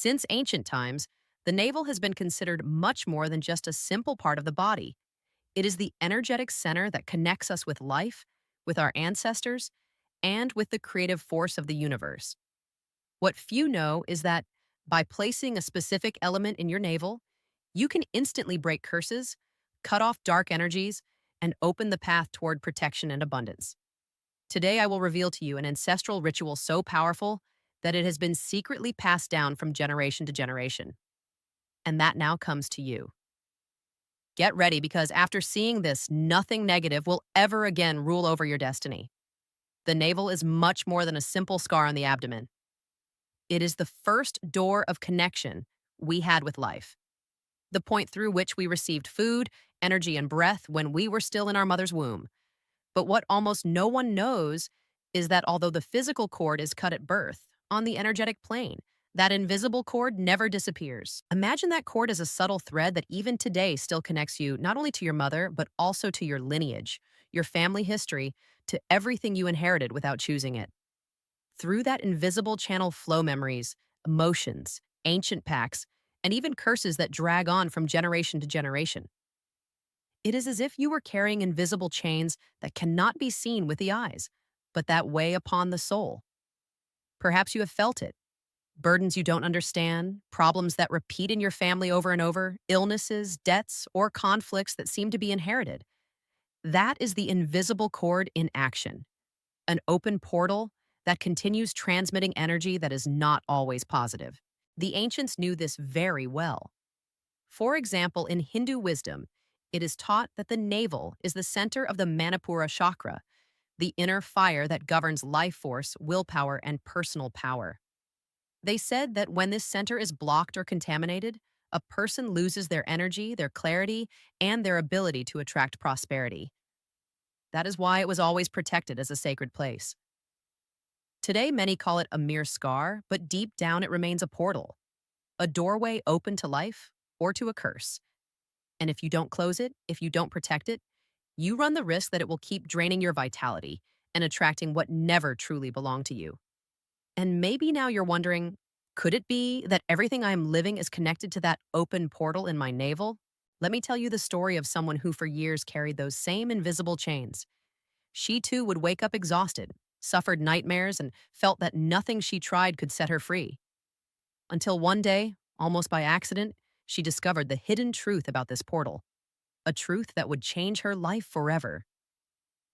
Since ancient times, the navel has been considered much more than just a simple part of the body. It is the energetic center that connects us with life, with our ancestors, and with the creative force of the universe. What few know is that by placing a specific element in your navel, you can instantly break curses, cut off dark energies, and open the path toward protection and abundance. Today, I will reveal to you an ancestral ritual so powerful that it has been secretly passed down from generation to generation. And that now comes to you. Get ready because after seeing this, nothing negative will ever again rule over your destiny. The navel is much more than a simple scar on the abdomen. It is the first door of connection we had with life, the point through which we received food, energy, and breath when we were still in our mother's womb. But what almost no one knows is that although the physical cord is cut at birth, on the energetic plane, that invisible cord never disappears. Imagine that cord as a subtle thread that even today still connects you not only to your mother, but also to your lineage, your family history, to everything you inherited without choosing it. Through that invisible channel flow memories, emotions, ancient pacts, and even curses that drag on from generation to generation. It is as if you were carrying invisible chains that cannot be seen with the eyes, but that weigh upon the soul. Perhaps you have felt it. Burdens you don't understand, problems that repeat in your family over and over, illnesses, debts, or conflicts that seem to be inherited. That is the invisible cord in action, an open portal that continues transmitting energy that is not always positive. The ancients knew this very well. For example, in Hindu wisdom, it is taught that the navel is the center of the Manipura chakra, the inner fire that governs life force, willpower, and personal power. They said that when this center is blocked or contaminated, a person loses their energy, their clarity, and their ability to attract prosperity. That is why it was always protected as a sacred place. Today, many call it a mere scar, but deep down it remains a portal, a doorway open to life or to a curse. And if you don't close it, if you don't protect it, you run the risk that it will keep draining your vitality and attracting what never truly belonged to you. And maybe now you're wondering, could it be that everything I am living is connected to that open portal in my navel? Let me tell you the story of someone who for years carried those same invisible chains. She too would wake up exhausted, suffered nightmares, and felt that nothing she tried could set her free. Until one day, almost by accident, she discovered the hidden truth about this portal, a truth that would change her life forever.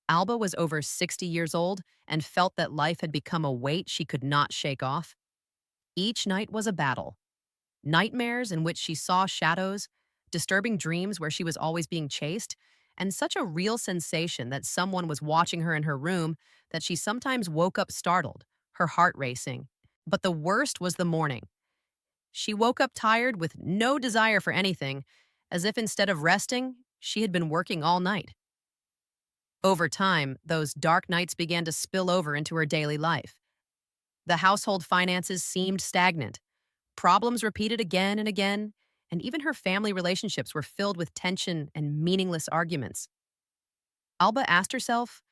Alba was over 60 years old and felt that life had become a weight she could not shake off. Each night was a battle. Nightmares in which she saw shadows, disturbing dreams where she was always being chased, and such a real sensation that someone was watching her in her room that she sometimes woke up startled, her heart racing. But the worst was the morning. She woke up tired with no desire for anything, as if instead of resting, she had been working all night. Over time, those dark nights began to spill over into her daily life. The household finances seemed stagnant. Problems repeated again and again, and even her family relationships were filled with tension and meaningless arguments. Alba asked herself,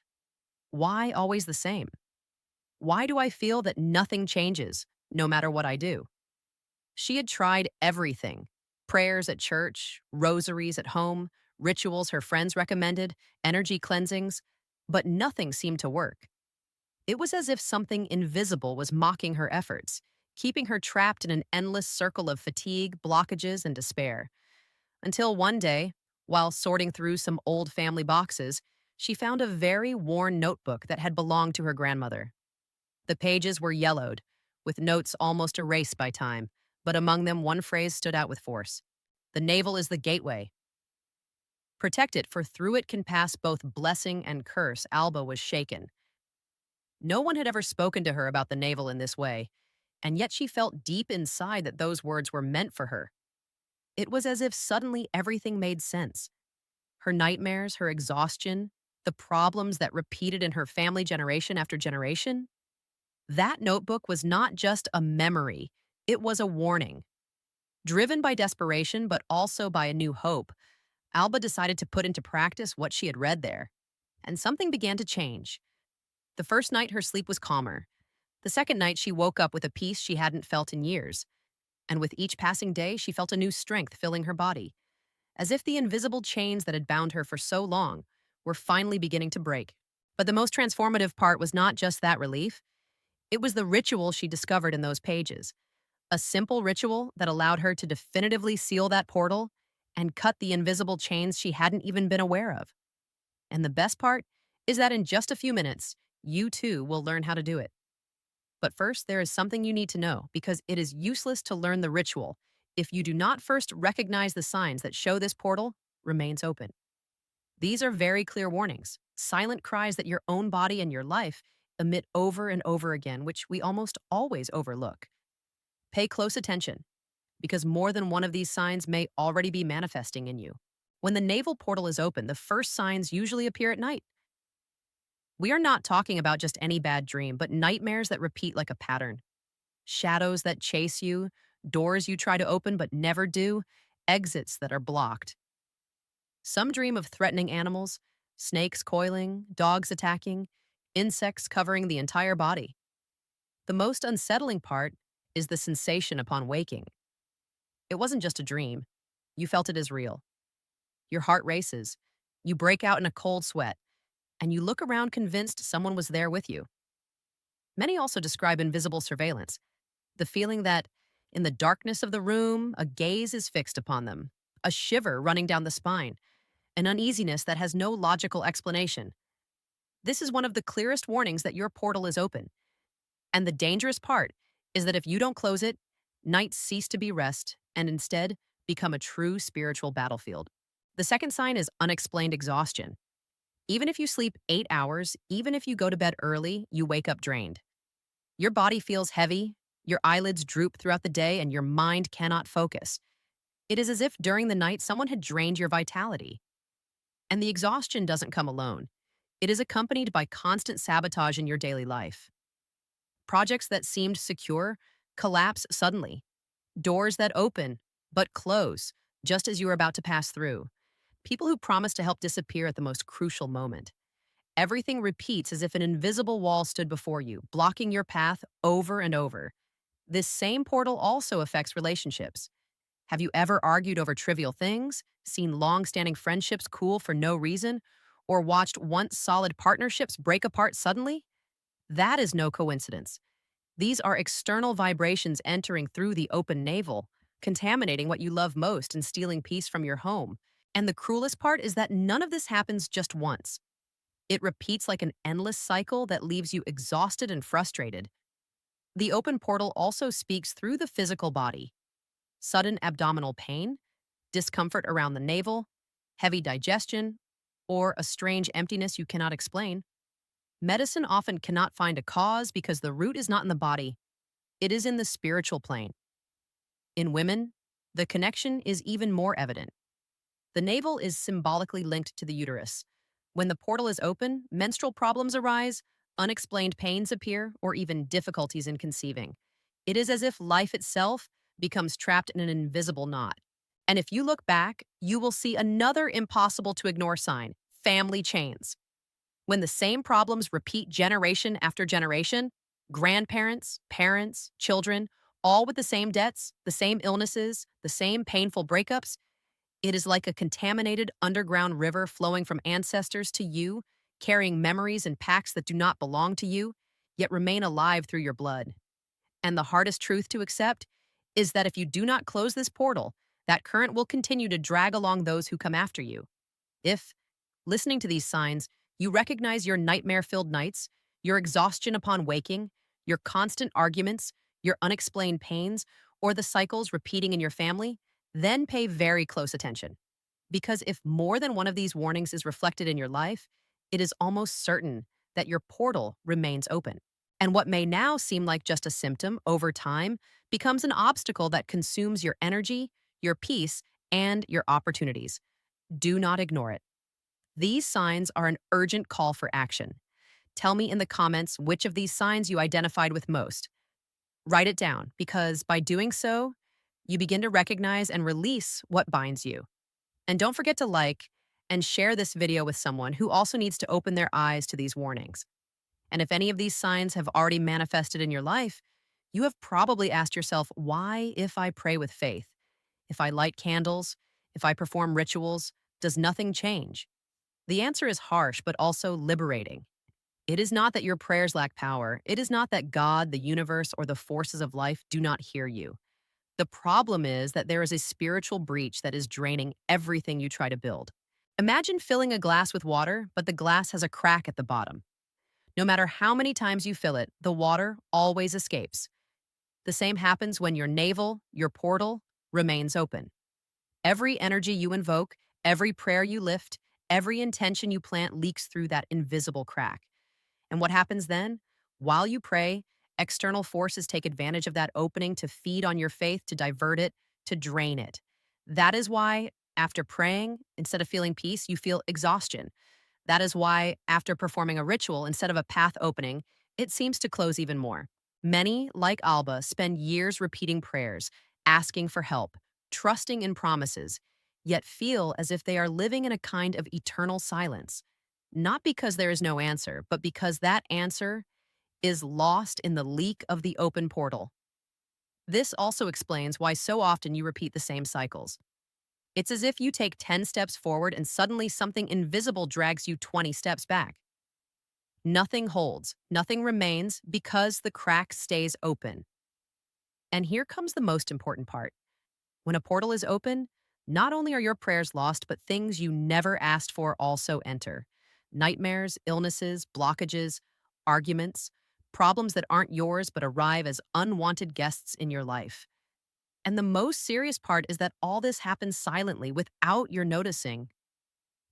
why always the same? Why do I feel that nothing changes, no matter what I do? She had tried everything: prayers at church, rosaries at home, rituals her friends recommended, energy cleansings, but nothing seemed to work. It was as if something invisible was mocking her efforts, keeping her trapped in an endless circle of fatigue, blockages, and despair. Until one day, while sorting through some old family boxes, she found a very worn notebook that had belonged to her grandmother. The pages were yellowed, with notes almost erased by time, but among them one phrase stood out with force. The navel is the gateway. Protect it, for through it can pass both blessing and curse. Alba was shaken. No one had ever spoken to her about the navel in this way, and yet she felt deep inside that those words were meant for her. It was as if suddenly everything made sense. Her nightmares, her exhaustion, the problems that repeated in her family generation after generation. That notebook was not just a memory, it was a warning. Driven by desperation, but also by a new hope, Alba decided to put into practice what she had read there. And something began to change. The first night, her sleep was calmer. The second night, she woke up with a peace she hadn't felt in years. And with each passing day, she felt a new strength filling her body, as if the invisible chains that had bound her for so long were finally beginning to break. But the most transformative part was not just that relief, it was the ritual she discovered in those pages. A simple ritual that allowed her to definitively seal that portal and cut the invisible chains she hadn't even been aware of. And the best part is that in just a few minutes, you too will learn how to do it. But first, there is something you need to know because it is useless to learn the ritual if you do not first recognize the signs that show this portal remains open. These are very clear warnings, silent cries that your own body and your life emit over and over again, which we almost always overlook. Pay close attention because more than one of these signs may already be manifesting in you. When the navel portal is open, the first signs usually appear at night. We are not talking about just any bad dream, but nightmares that repeat like a pattern. Shadows that chase you, doors you try to open but never do, exits that are blocked. Some dream of threatening animals, snakes coiling, dogs attacking, insects covering the entire body. The most unsettling part is the sensation upon waking. It wasn't just a dream. You felt it as real. Your heart races. You break out in a cold sweat, and you look around convinced someone was there with you. Many also describe invisible surveillance, the feeling that in the darkness of the room, a gaze is fixed upon them, a shiver running down the spine, an uneasiness that has no logical explanation. This is one of the clearest warnings that your portal is open. And the dangerous part is that if you don't close it, nights cease to be rest and instead become a true spiritual battlefield. The second sign is unexplained exhaustion. Even if you sleep 8 hours, even if you go to bed early, you wake up drained. Your body feels heavy, your eyelids droop throughout the day, and your mind cannot focus. It is as if during the night someone had drained your vitality. And the exhaustion doesn't come alone. It is accompanied by constant sabotage in your daily life. Projects that seemed secure collapse suddenly. Doors that open but close just as you are about to pass through. People who promise to help disappear at the most crucial moment. Everything repeats as if an invisible wall stood before you, blocking your path over and over. This same portal also affects relationships. Have you ever argued over trivial things, seen long-standing friendships cool for no reason, or watched once solid partnerships break apart suddenly? That is no coincidence. These are external vibrations entering through the open navel, contaminating what you love most and stealing peace from your home. And the cruelest part is that none of this happens just once. It repeats like an endless cycle that leaves you exhausted and frustrated. The open portal also speaks through the physical body. Sudden abdominal pain, discomfort around the navel, heavy digestion, or a strange emptiness you cannot explain. Medicine often cannot find a cause because the root is not in the body. It is in the spiritual plane. In women, the connection is even more evident. The navel is symbolically linked to the uterus. When the portal is open, menstrual problems arise, unexplained pains appear, or even difficulties in conceiving. It is as if life itself becomes trapped in an invisible knot. And if you look back, you will see another impossible to ignore sign: family chains. When the same problems repeat generation after generation, grandparents, parents, children, all with the same debts, the same illnesses, the same painful breakups, it is like a contaminated underground river flowing from ancestors to you, carrying memories and pacts that do not belong to you, yet remain alive through your blood. And the hardest truth to accept is that if you do not close this portal, that current will continue to drag along those who come after you. If, listening to these signs, you recognize your nightmare-filled nights, your exhaustion upon waking, your constant arguments, your unexplained pains, or the cycles repeating in your family, then pay very close attention. Because if more than one of these warnings is reflected in your life, it is almost certain that your portal remains open. And what may now seem like just a symptom over time becomes an obstacle that consumes your energy, your peace, and your opportunities. Do not ignore it. These signs are an urgent call for action. Tell me in the comments which of these signs you identified with most. Write it down because by doing so, you begin to recognize and release what binds you. And don't forget to like and share this video with someone who also needs to open their eyes to these warnings. And if any of these signs have already manifested in your life, You have probably asked yourself, why, if I pray with faith, if I light candles, if I perform rituals, does nothing change? The answer is harsh, but also liberating. It is not that your prayers lack power. It is not that God, the universe, or the forces of life do not hear you. The problem is that there is a spiritual breach that is draining everything you try to build. Imagine filling a glass with water, but the glass has a crack at the bottom. No matter how many times you fill it, the water always escapes. The same happens when your navel, your portal, remains open. Every energy you invoke, every prayer you lift, every intention you plant leaks through that invisible crack. And what happens then? While you pray, external forces take advantage of that opening to feed on your faith, to divert it, to drain it. That is why, after praying, instead of feeling peace, you feel exhaustion. That is why, after performing a ritual, instead of a path opening, it seems to close even more. Many, like Alba, spend years repeating prayers, asking for help, trusting in promises, yet feel as if they are living in a kind of eternal silence. Not because there is no answer, but because that answer is lost in the leak of the open portal. This also explains why so often you repeat the same cycles. It's as if you take 10 steps forward and suddenly something invisible drags you 20 steps back. Nothing holds, nothing remains because the crack stays open. And here comes the most important part. When a portal is open, not only are your prayers lost, but things you never asked for also enter. Nightmares, illnesses, blockages, arguments, problems that aren't yours but arrive as unwanted guests in your life. And the most serious part is that all this happens silently without your noticing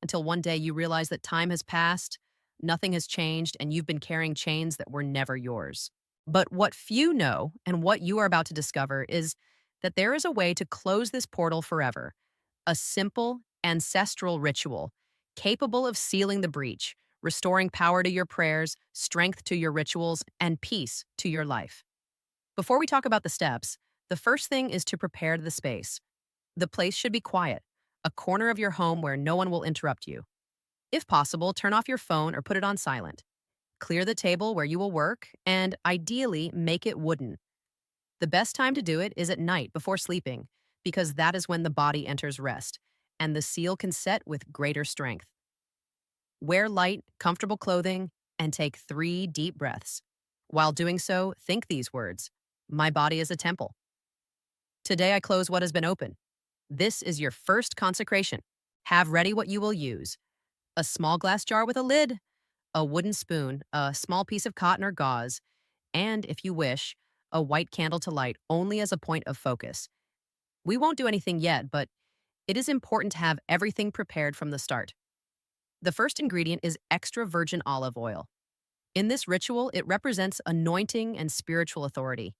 until one day you realize that time has passed, nothing has changed, and you've been carrying chains that were never yours. But what few know, and what you are about to discover, is that there is a way to close this portal forever, a simple, ancestral ritual capable of sealing the breach, restoring power to your prayers, strength to your rituals, and peace to your life. Before we talk about the steps, the first thing is to prepare the space. The place should be quiet, a corner of your home where no one will interrupt you. If possible, turn off your phone or put it on silent. Clear the table where you will work, and ideally, make it wooden. The best time to do it is at night before sleeping, because that is when the body enters rest, and the seal can set with greater strength. Wear light, comfortable clothing, and take 3 deep breaths. While doing so, think these words: My body is a temple. Today I close what has been open. This is your first consecration. Have ready what you will use: a small glass jar with a lid, a wooden spoon, a small piece of cotton or gauze, and, if you wish, a white candle to light only as a point of focus. We won't do anything yet, but it is important to have everything prepared from the start. The first ingredient is extra virgin olive oil. In this ritual, it represents anointing and spiritual authority.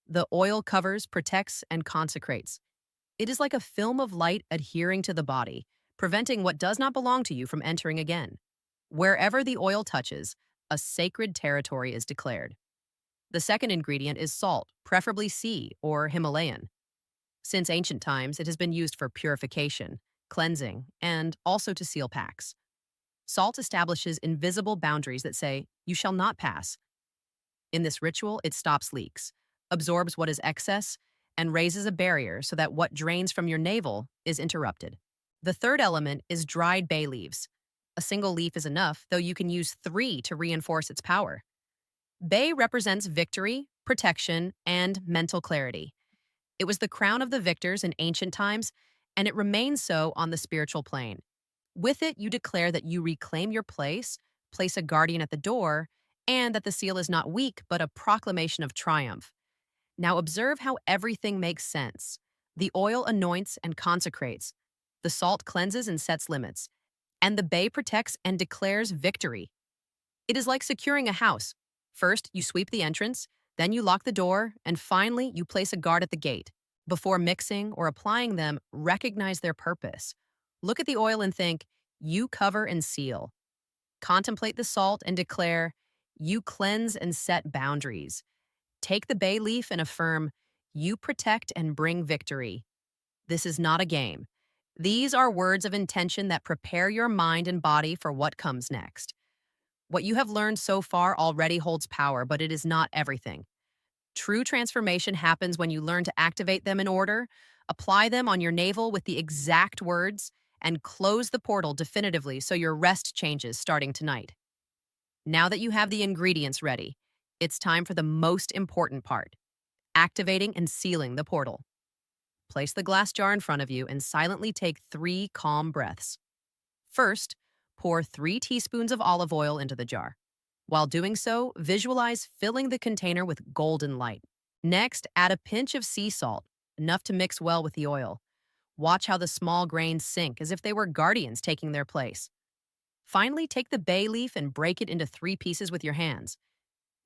The oil covers, protects, and consecrates. It is like a film of light adhering to the body, preventing what does not belong to you from entering again. Wherever the oil touches, a sacred territory is declared. The second ingredient is salt, preferably sea or Himalayan. Since ancient times, it has been used for purification, cleansing, and also to seal pacts. Salt establishes invisible boundaries that say, "You shall not pass." In this ritual, it stops leaks, absorbs what is excess, and raises a barrier so that what drains from your navel is interrupted. The third element is dried bay leaves. A single leaf is enough, though you can use 3 to reinforce its power. Bay represents victory, protection, and mental clarity. It was the crown of the victors in ancient times, and it remains so on the spiritual plane. With it, you declare that you reclaim your place a guardian at the door, and that the seal is not weak, but a proclamation of triumph. Now observe how everything makes sense. The oil anoints and consecrates. The salt cleanses and sets limits. And the bay protects and declares victory. It is like securing a house. First, you sweep the entrance, then you lock the door, and finally, you place a guard at the gate. Before mixing or applying them, recognize their purpose. Look at the oil and think, you cover and seal. Contemplate the salt and declare, you cleanse and set boundaries. Take the bay leaf and affirm, you protect and bring victory. This is not a game. These are words of intention that prepare your mind and body for what comes next. What you have learned so far already holds power, but it is not everything. True transformation happens when you learn to activate them in order, apply them on your navel with the exact words, and close the portal definitively so your rest changes starting tonight. Now that you have the ingredients ready, it's time for the most important part, activating and sealing the portal. Place the glass jar in front of you and silently take 3 calm breaths. First, pour 3 teaspoons of olive oil into the jar. While doing so, visualize filling the container with golden light. Next, add a pinch of sea salt, enough to mix well with the oil. Watch how the small grains sink as if they were guardians taking their place. Finally, take the bay leaf and break it into 3 pieces with your hands.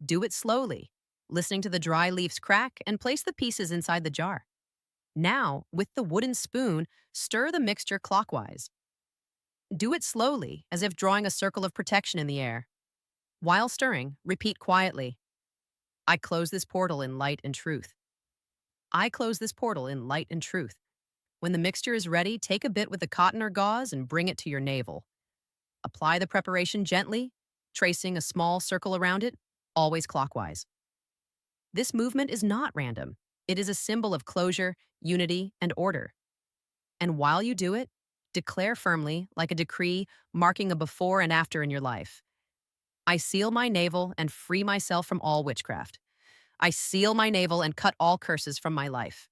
Do it slowly, listening to the dry leaves crack, and place the pieces inside the jar. Now, with the wooden spoon, stir the mixture clockwise. Do it slowly, as if drawing a circle of protection in the air. While stirring, repeat quietly, I close this portal in light and truth. I close this portal in light and truth. When the mixture is ready, take a bit with the cotton or gauze and bring it to your navel. Apply the preparation gently, tracing a small circle around it, always clockwise. This movement is not random. It is a symbol of closure, unity, and order. And while you do it, declare firmly, like a decree, marking a before and after in your life. I seal my navel and free myself from all witchcraft. I seal my navel and cut all curses from my life.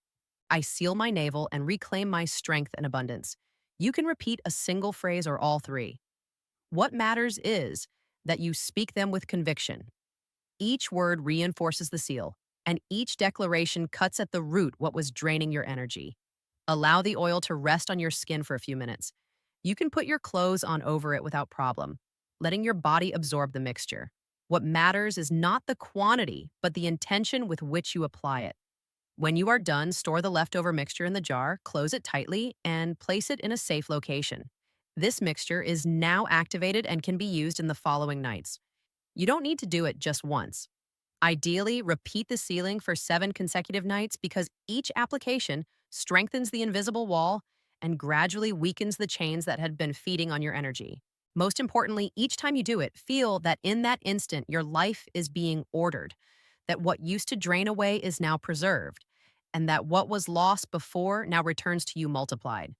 I seal my navel and reclaim my strength and abundance. You can repeat a single phrase or all 3. What matters is that you speak them with conviction. Each word reinforces the seal, and each declaration cuts at the root what was draining your energy. Allow the oil to rest on your skin for a few minutes. You can put your clothes on over it without problem, letting your body absorb the mixture. What matters is not the quantity, but the intention with which you apply it. When you are done, store the leftover mixture in the jar, close it tightly, and place it in a safe location. This mixture is now activated and can be used in the following nights. You don't need to do it just once. Ideally, repeat the sealing for 7 consecutive nights because each application strengthens the invisible wall and gradually weakens the chains that had been feeding on your energy. Most importantly, each time you do it, feel that in that instant, your life is being ordered, that what used to drain away is now preserved, and that what was lost before now returns to you multiplied.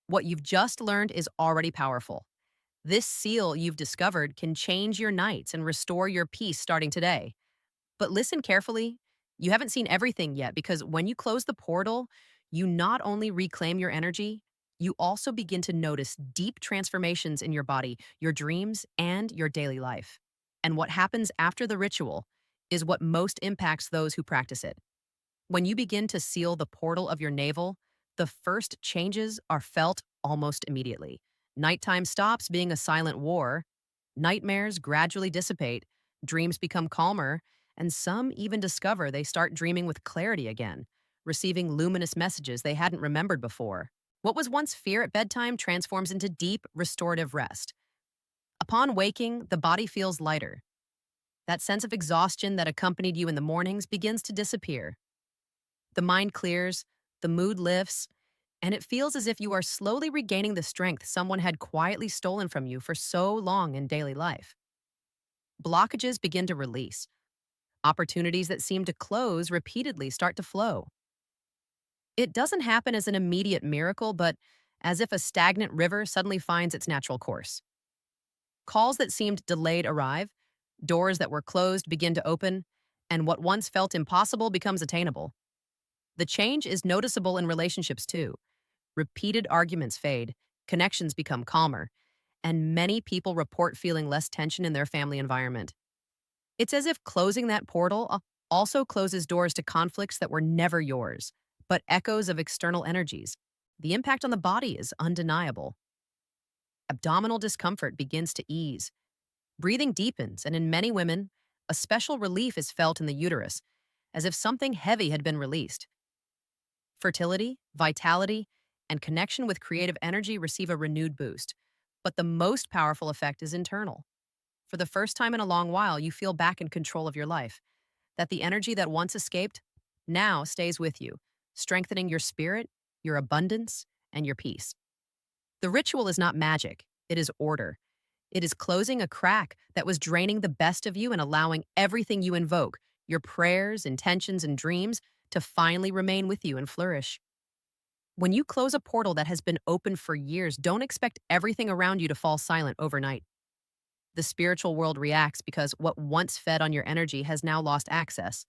What you've just learned is already powerful. This seal you've discovered can change your nights and restore your peace starting today. But listen carefully. You haven't seen everything yet because when you close the portal, you not only reclaim your energy, you also begin to notice deep transformations in your body, your dreams, and your daily life. And what happens after the ritual is what most impacts those who practice it. When you begin to seal the portal of your navel, the first changes are felt almost immediately. Nighttime stops being a silent war, nightmares gradually dissipate, dreams become calmer, and some even discover they start dreaming with clarity again, receiving luminous messages they hadn't remembered before. What was once fear at bedtime transforms into deep, restorative rest. Upon waking, the body feels lighter. That sense of exhaustion that accompanied you in the mornings begins to disappear. The mind clears, the mood lifts, and it feels as if you are slowly regaining the strength someone had quietly stolen from you for so long in daily life. Blockages begin to release. Opportunities that seem to close repeatedly start to flow. It doesn't happen as an immediate miracle, but as if a stagnant river suddenly finds its natural course. Calls that seemed delayed arrive, doors that were closed begin to open, and what once felt impossible becomes attainable. The change is noticeable in relationships too. Repeated arguments fade, connections become calmer, and many people report feeling less tension in their family environment. It's as if closing that portal also closes doors to conflicts that were never yours, but echoes of external energies. The impact on the body is undeniable. Abdominal discomfort begins to ease. Breathing deepens, and in many women, a special relief is felt in the uterus, as if something heavy had been released. Fertility, vitality, and connection with creative energy receive a renewed boost. But the most powerful effect is internal. For the first time in a long while, you feel back in control of your life, that the energy that once escaped now stays with you, strengthening your spirit, your abundance, and your peace. The ritual is not magic, it is order. It is closing a crack that was draining the best of you and allowing everything you invoke, your prayers, intentions, and dreams to finally remain with you and flourish. When you close a portal that has been open for years, don't expect everything around you to fall silent overnight. The spiritual world reacts because what once fed on your energy has now lost access.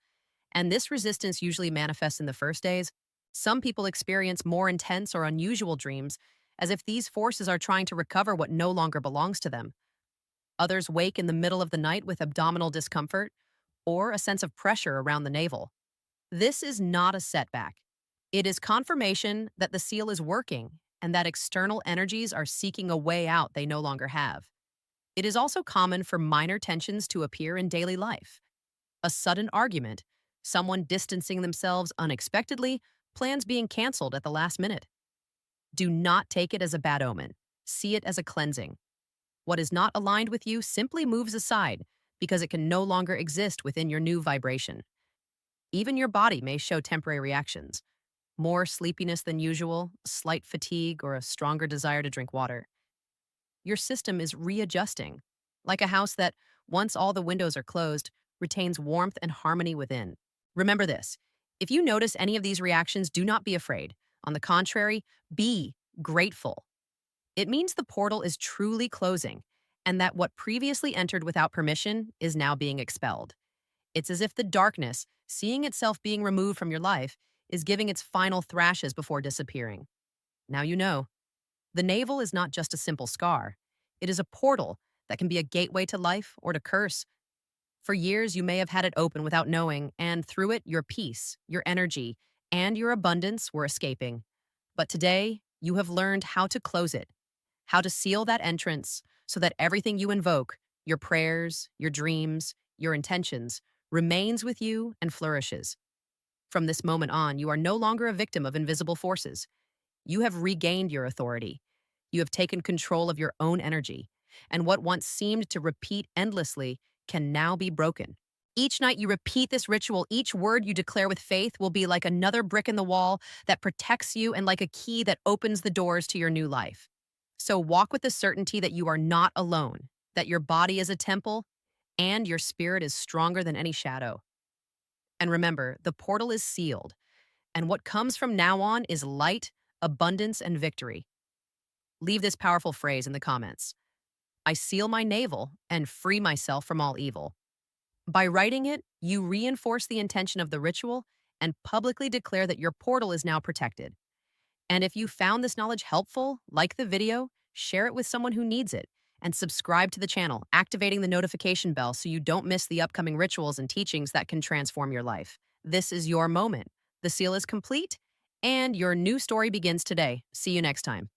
And this resistance usually manifests in the first days. Some people experience more intense or unusual dreams, as if these forces are trying to recover what no longer belongs to them. Others wake in the middle of the night with abdominal discomfort or a sense of pressure around the navel. This is not a setback. It is confirmation that the seal is working and that external energies are seeking a way out they no longer have. It is also common for minor tensions to appear in daily life. A sudden argument, someone distancing themselves unexpectedly, plans being canceled at the last minute. Do not take it as a bad omen. See it as a cleansing. What is not aligned with you simply moves aside because it can no longer exist within your new vibration. Even your body may show temporary reactions. More sleepiness than usual, slight fatigue, or a stronger desire to drink water. Your system is readjusting, like a house that, once all the windows are closed, retains warmth and harmony within. Remember this: if you notice any of these reactions, do not be afraid. On the contrary, be grateful. It means the portal is truly closing, and that what previously entered without permission is now being expelled. It's as if the darkness, seeing itself being removed from your life, is giving its final thrashes before disappearing. Now you know. The navel is not just a simple scar. It is a portal that can be a gateway to life or to curse. For years, you may have had it open without knowing, and through it, your peace, your energy, and your abundance were escaping. But today, you have learned how to close it, how to seal that entrance so that everything you invoke, your prayers, your dreams, your intentions, remains with you and flourishes. From this moment on, you are no longer a victim of invisible forces. You have regained your authority. You have taken control of your own energy, and what once seemed to repeat endlessly can now be broken. Each night you repeat this ritual, each word you declare with faith will be like another brick in the wall that protects you and like a key that opens the doors to your new life. So walk with the certainty that you are not alone, that your body is a temple, and your spirit is stronger than any shadow. And remember, the portal is sealed, and what comes from now on is light, abundance, and victory. Leave this powerful phrase in the comments. I seal my navel and free myself from all evil. By writing it, you reinforce the intention of the ritual and publicly declare that your portal is now protected. And if you found this knowledge helpful, like the video, share it with someone who needs it, and subscribe to the channel, activating the notification bell so you don't miss the upcoming rituals and teachings that can transform your life. This is your moment. The seal is complete, and your new story begins today. See you next time.